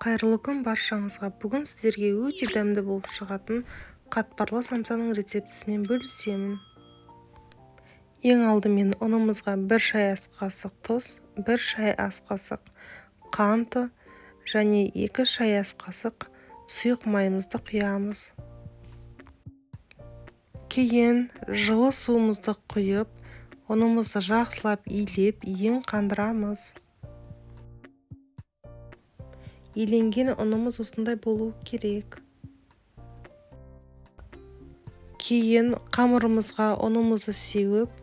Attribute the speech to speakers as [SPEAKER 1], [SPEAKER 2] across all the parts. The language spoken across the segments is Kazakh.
[SPEAKER 1] Қайырлы күн баршаңызға. Бүгін сіздерге өте дәмді болып шығатын қатпарлы самсаның рецептісімен бөлісемін. Ең алдымен ұнымызға 1 шай ас қасық тұз, 1 шай ас қасық қант және 2 шай ас қасық сұйық майымызды құямыз. Кейін жылы суымызды құйып, ұнымызды жақсылап илеп, иін қандырамыз. Иленген ұнымыз осындай болу керек. Кейін қамырымызға ұнымызды сеуіп,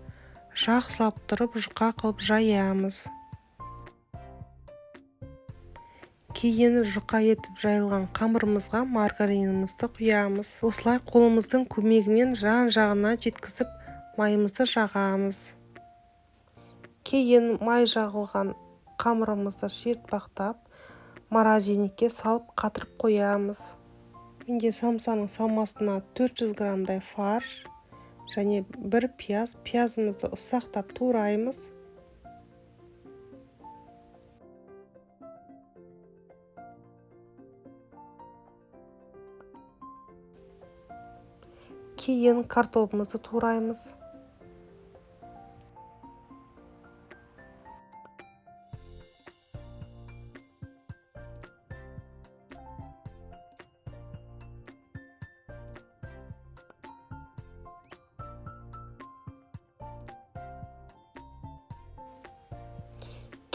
[SPEAKER 1] жақсылап тұрып жұқа қылып жаямыз. Кейін жұқа етіп жайылған қамырымызға маргаринімізді құямыз. Осылай қолымыздың көмегімен жан-жағына жеткізіп, майымызды жағамыз. Кейін май жағылған қамырымызды шертпақтап, морозильникке салып қатырып қоямыз. Менде самсаның салмасына 400 граммдай фарш және 1 пияз. Пиязымызды ұсақтап тураймыз. Кейін картопымызды тураймыз.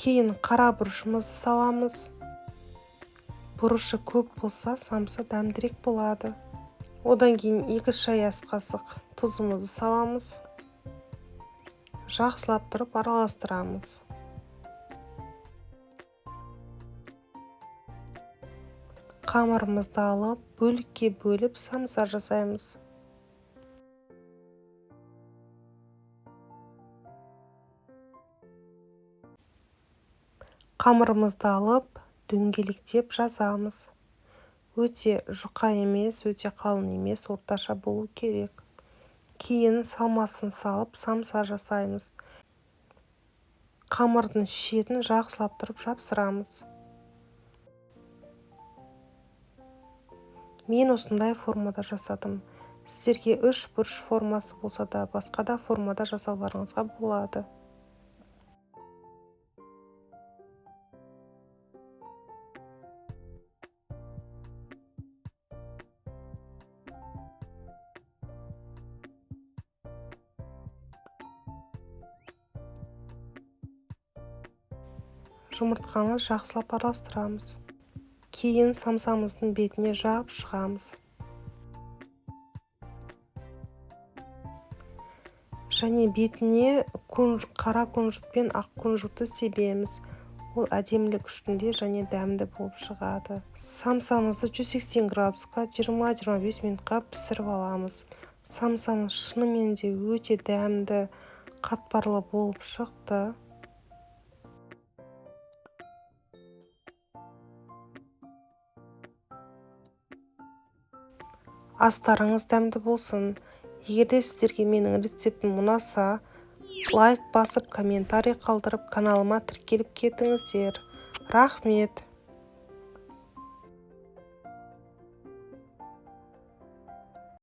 [SPEAKER 1] Кейін қара бұрышымызды саламыз. Бұрышы көп болса, самса дәмдірек болады. Одан кейін 2 шай ас қасық тұзымызды саламыз. Жақсылап тұрып араластырамыз. Қамырымызды алып, бөлікке бөліп самса жасаймыз. Қамырымызды алып, дөңгелектеп жазамыз. Өте жұқа емес, өте қалың емес, орташа болу керек. Кейін салмасын салып, самса жасаймыз. Қамырдың шетін жақсылап тұрып жапсырамыз. Мен осындай формада жасадым. Сіздерге 3 бұрыш формасы болса да, басқа да формада жасауларыңызға болады. Жұмыртқаны жақсылап араластырамыз. Кейін самсамыздың бетіне жағып шығамыз. Және бетіне қара күнжіт пен ақ күнжітті себеміз. Ол әдемілік үстінде және дәмді болып шығады. Самсамызды 180 градусқа 20-25 минутқа пісіріп аламыз. Самсамыз шынымен де өте дәмді, қатпарлы болып шықты. Астарыңыз дәмді болсын. Егерде сіздерге менің рецептім ұнаса, лайк басып, комментарий қалдырып, каналыма тіркеліп кетіңіздер. Рахмет!